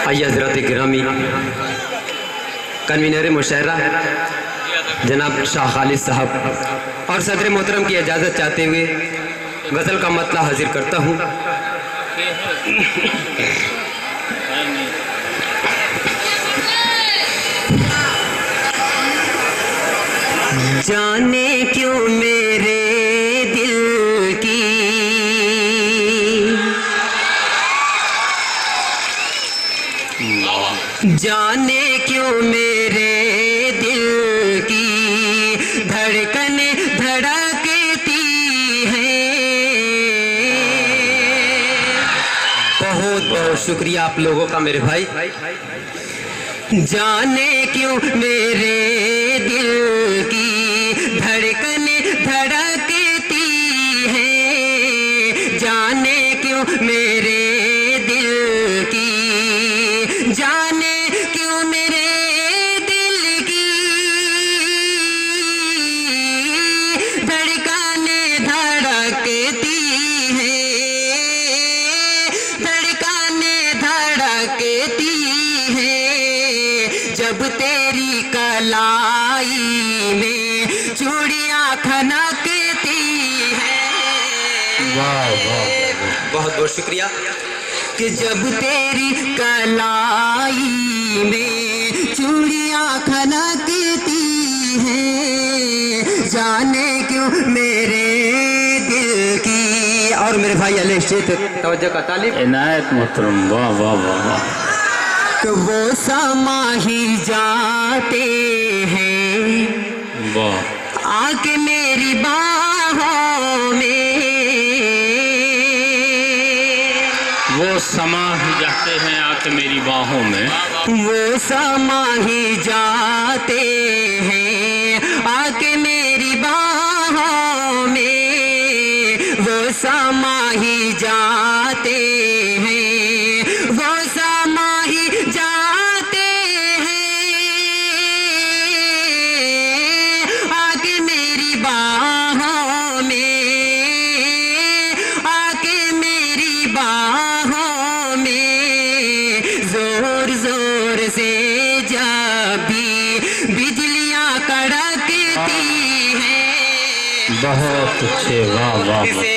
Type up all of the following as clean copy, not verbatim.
آئیے حضرات گرامی، کنوینر مشاعرہ جناب شاہ خالد صاحب اور صدر محترم کی اجازت چاہتے ہوئے غزل کا مطلع حاضر کرتا ہوں۔ جانے کیوں میرے دل کی جانے کیوں میرے دل کی دھڑکنیں دھڑکتی ہیں۔ بہت بہت شکریہ آپ لوگوں کا میرے بھائی۔ جانے کیوں میرے دل کی دھڑکنیں دھڑکتی ہیں، جانے کیوں میرے دل کی، جانے کیوں میرے دل کی دھڑکنیں دھڑکتی ہیں، دھڑکنیں دھڑکتی ہیں، جب تیری کلائی میں چوڑیاں کھنکتی ہیں۔ بہت بہت شکریہ کہ جب تیری کلائی میں چوڑیاں کھنکتی ہیں، جانے کیوں میرے دل کی۔ اور میرے بھائی علیہ شیخ توجہ کا طالب عنایت محترم، واہ واہ واہ واہ، کہ وہ سما ہی جاتے ہیں واہ، آ کے میری باہوں میں، وہ سما ہی جاتے ہیں آ کے میری باہوں میں، وہ سما ہی جاتے ہیں آ کے میری باہوں میں، وہ سما ہی جاتے ہیں، وہ سما ہی جاتے ہیں آ کے میری باہوں میں، آ کے میری باہوں میں، زور زور سے جب بھی بجلیاں کڑکتی ہیں، بہت اچھے، واہ واہ واہ، سے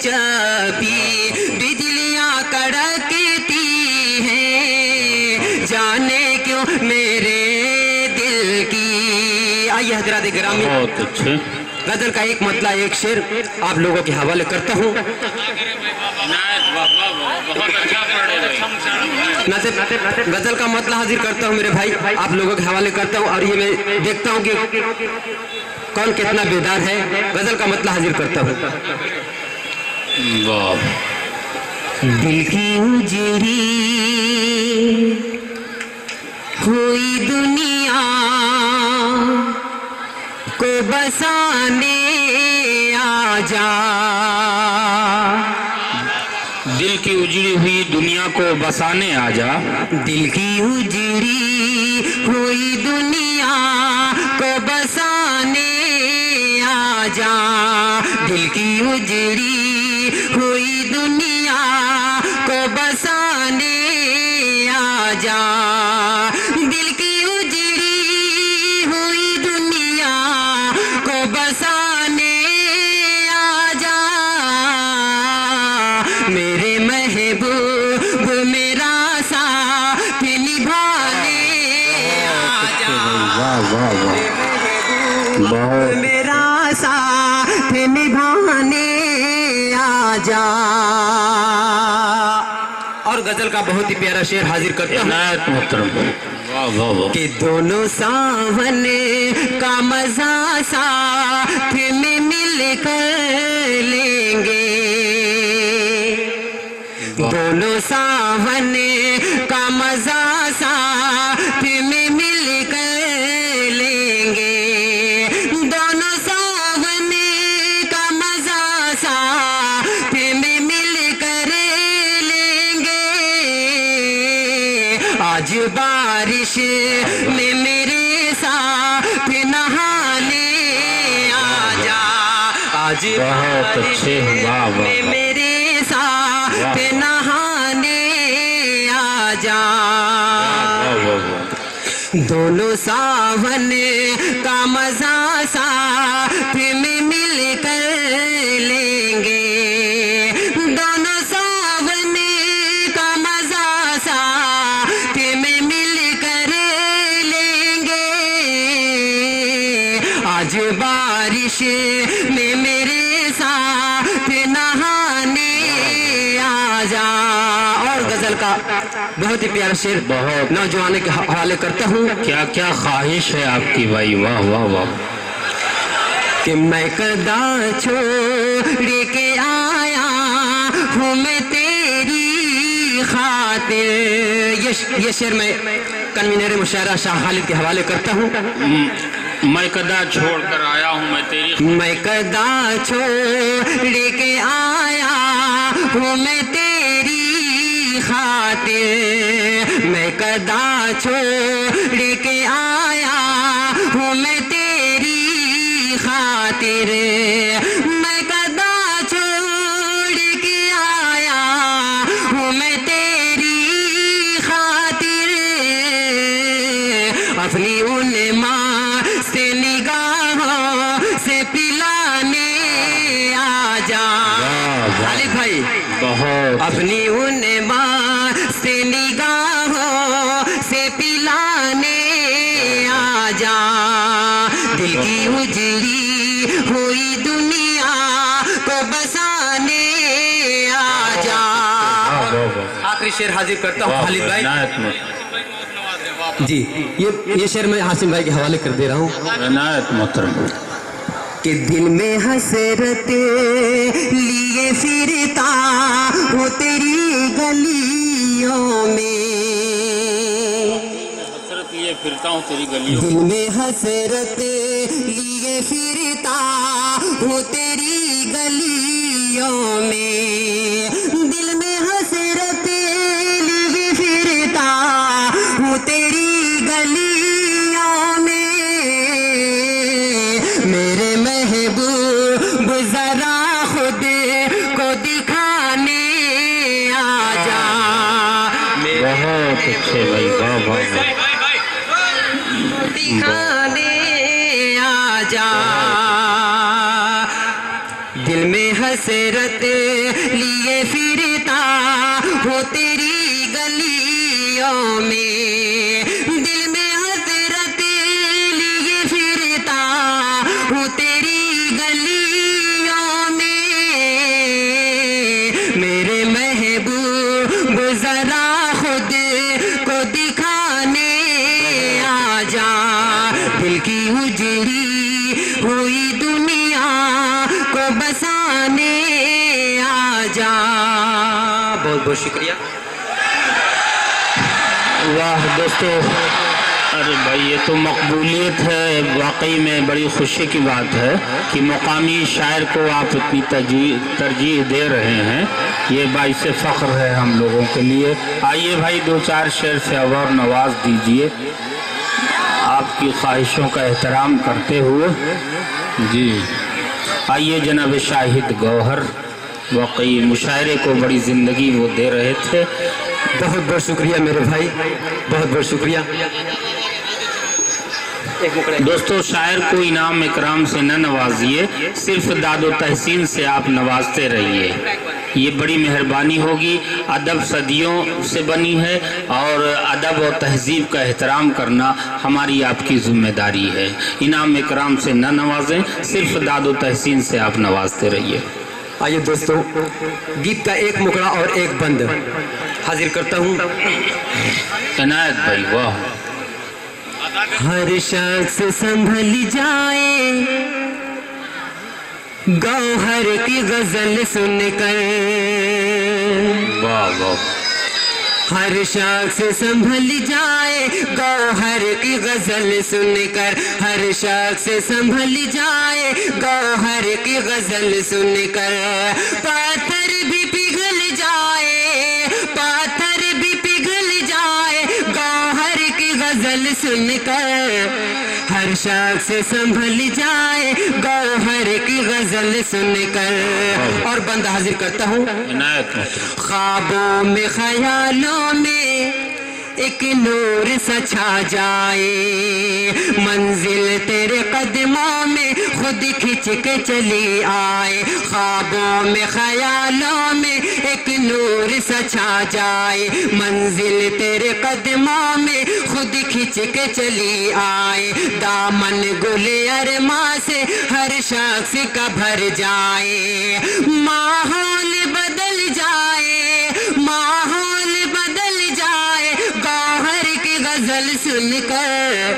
جب بھی بجلیاں کڑکتی ہیں، جانے کیوں میرے دل کی۔ آئیے حضرات گرامی، بہت اچھے، غزل کا ایک مطلع ایک شعر آپ لوگوں کے حوالے کرتا ہوں۔ غزل کا مطلع حاضر کرتا ہوں میرے بھائی، آپ لوگوں کے حوالے کرتا ہوں، اور یہ میں دیکھتا ہوں کہ کون کتنا بیدار ہے۔ غزل کا مطلع حاضر کرتا ہوں۔ واہ، دل کی اجڑی ہوئی دنیا کو بسانے آ جا، دل کی اجڑی ہوئی دنیا کو بسانے آ جا، دل کی اجڑی ہوئی دنیا کو بسانے آ جا، دل کی اجڑی ہوئی دنیا کو بسانے آ جا، دل کی اجڑی ہوئی دنیا کو بسانے آ جا، میرے محبوب میرا ساتھ نبھانے آ جا، واہ واہ واہ، بہت میرا ساتھ نبھانے آ جا۔ اور غزل کا بہت ہی پیارا شعر حاضر کرتا ہوں۔ عنایت محترم، واہ واہ واہ، کہ دونوں ساون کا مزہ ساتھ میں مل کر لیں گے، دونوں ساون کا مزہ ساتھ میں مل کر لیں گے، دونوں ساون کا مزہ ساتھ میں مل کر لیں گے، آج بارش میں میرے ساتھ نہانے آ جا، آج بہت اچھے، واہ واہ میں واہ، میرے ساتھ نہانے آ جا واہ واہ واہ دونوں ساون کا مزہ ساتھ میں مل کر لیں گے دونوں ساون کا مزہ ساتھ میں مل کر لیں گے آج بارش میں میرے ساتھ نہانے آ جا اور غزل کا بہت ہی پیارا شعر بہت نوجوانوں کے حوالے کرتا ہوں کیا کیا خواہش ہے آپ کی بھائی واہ واہ واہ کہ میں قدا چھوڑ کے آیا ہوں میں تیری خاطر یہ شعر میں کنوینر مشاعرہ شاہ خالد کے حوالے کرتا ہوں میں قدا چھوڑ کر آیا ہوں میں قدا چھوڑ کے آیا ہوں میں تیری خاطر میں قدا چھوڑ کے آیا ہوں میں تیری خاطر میں قدا چھوڑ کے آیا ہوں میں تیری خاطر اپنی ان ماں سے نگاہوں سے پلانے آ جا خالد بھائی بہت اپنی ان ماں سے نگاہوں سے پلانے آ جا دل کی اجڑی ہوئی دنیا کو بسانے آ جا آخری شعر حاضر کرتا ہوں خالد بھائی جی یہ شعر میں حاسم بھائی کے حوالے کر دے رہا ہوں عنایت محترم کہ دل میں حسرت لیے پھرتا ہوں تیری گلیوں میں حسرت لیے پھرتا ہوں تیری گلیوں دل میں حسرت لیے پھرتا ہوں تیری گلیوں میں دل میں حسرت لیے پھرتا ہوں تیری گلیوں میں میرے محبوب ذرا خود کو دکھانے آ جا بہت اچھے بھائی واہ واہ دکھانے آ جا دل میں حسرت لیے پھرتا ہوں تیری گلیوں میں دل میں حسرت لیے پھرتا ہوں تیری گلیوں میں میرے محبوب ذرا خود کو دکھانے آ جا دل کی اجڑی ہوئی دنیا کو بسانے آ جا بہت بہت شکریہ واہ دوستو ارے بھائی یہ تو مقبولیت ہے واقعی میں بڑی خوشی کی بات ہے کہ مقامی شاعر کو آپ اتنی ترجیح دے رہے ہیں یہ باعث فخر ہے ہم لوگوں کے لیے آئیے بھائی دو چار شعر سے اور نواز دیجئے آپ کی خواہشوں کا احترام کرتے ہوئے جی آئیے جناب شاہد گوہر واقعی مشاعرے کو بڑی زندگی وہ دے رہے تھے بہت بہت شکریہ میرے بھائی بہت بہت شکریہ دوستو شاعر کو انعام اکرام سے نہ نوازیے صرف داد و تحسین سے آپ نوازتے رہیے یہ بڑی مہربانی ہوگی ادب صدیوں سے بنی ہے اور ادب و تہذیب کا احترام کرنا ہماری آپ کی ذمہ داری ہے انعام اکرام سے نہ نوازیں صرف داد و تحسین سے آپ نوازتے رہیے آئیے دوستو گیت کا ایک مکڑا اور ایک بند حاضر کرتا ہوں عنایت بھائی واہ ہر شخص سنبھل جائے گوہر کی غزل سن کر واہ واہ ہر شخص سنبھل جائے گوہر کی غزل سن کر ہر شخص سنبھل جائے گوہر کی غزل سن کر پاتھر بھی پگھل جائے پاتھر بھی پگھل جائے گوہر کی غزل سن کر ہر شخص سنبھل جائے گوہر کی غزل سن کر اور بند حاضر کرتا ہوں عنایت خوابوں میں خیالوں میں ایک نور سا چھا جائے، منزل تیرے قدموں میں خود کھچ کے چلی آئے، خوابوں میں خیالوں میں ایک نور سا چھا جائے، منزل تیرے قدموں میں خود کھچ کے چلی آئے، دامن گل ارماں سے ہر شخص کا بھر جائے، ماحول بدل جائے، ماحول بدل جائے، گوہر کی غزل سن کر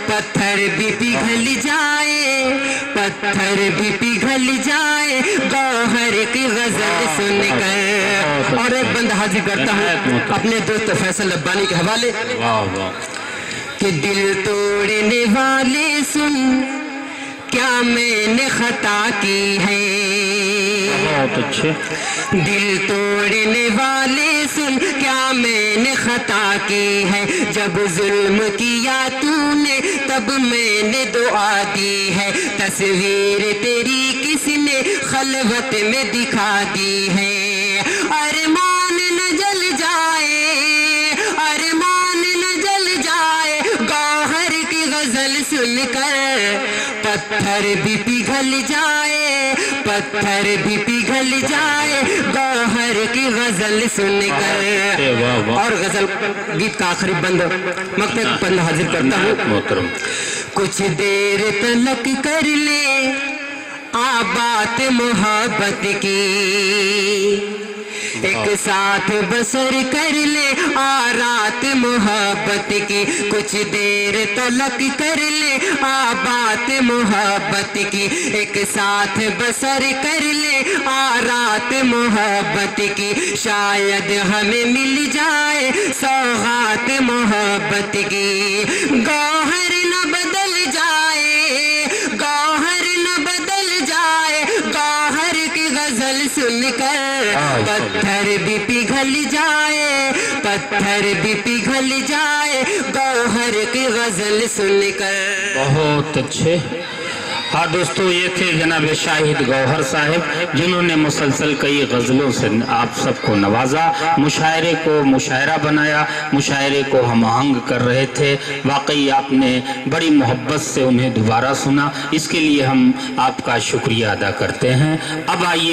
پتھر بھی پگھل جائے، پتھر بھی پگھل جائے، گوہر کی غزل سن کر۔ اور ایک بند حاضر کرتا ہوں اپنے دوست فیصل ربانی کے حوالے کہ دل توڑنے والے سن، کیا میں نے خطا کی ہے، بہت اچھے، دل توڑنے والے سن، کیا میں نے خطا کی ہے، جب ظلم کیا تو نے تب میں نے دعا دی ہے، تصویر تیری کس نے خلوت میں دکھا دی ہے، ارمان نہ جل جائے، ارمان نہ جل جائے، گوہر کی غزل سن کر پتھر بھی پگھل جائے، پتھر بھی پگھل جائے، گوہر کی غزل سن کر۔ اور غزل گیت کا آخری بند مقطع بند حاضر کرتا ہوں، محترم، کچھ دیر تلک کر لے آباد محبت کی، ایک ساتھ بسر کر لے آرات محبت کی، کچھ دیر تلک کر لے آباد محبت کی، ایک ساتھ بسر کر لے آرات محبت کی، شاید ہمیں مل جائے سوغات محبت کی، گوہر نہ بدل جائے، گوہر نہ بدل جائے، گوہر کی غزل سن کر پتھر بھی پگھل جائے، پتھر بھی پگھل جائے، گوہر کی غزل سن کر۔ بہت اچھے۔ ہاں دوستو، یہ تھے جناب شاہد گوہر صاحب، جنہوں نے مسلسل کئی غزلوں سے آپ سب کو نوازا، مشاعرے کو مشاعرہ بنایا، مشاعرے کو ہم آہنگ کر رہے تھے۔ واقعی آپ نے بڑی محبت سے انہیں دوبارہ سنا، اس کے لیے ہم آپ کا شکریہ ادا کرتے ہیں۔ اب آئیے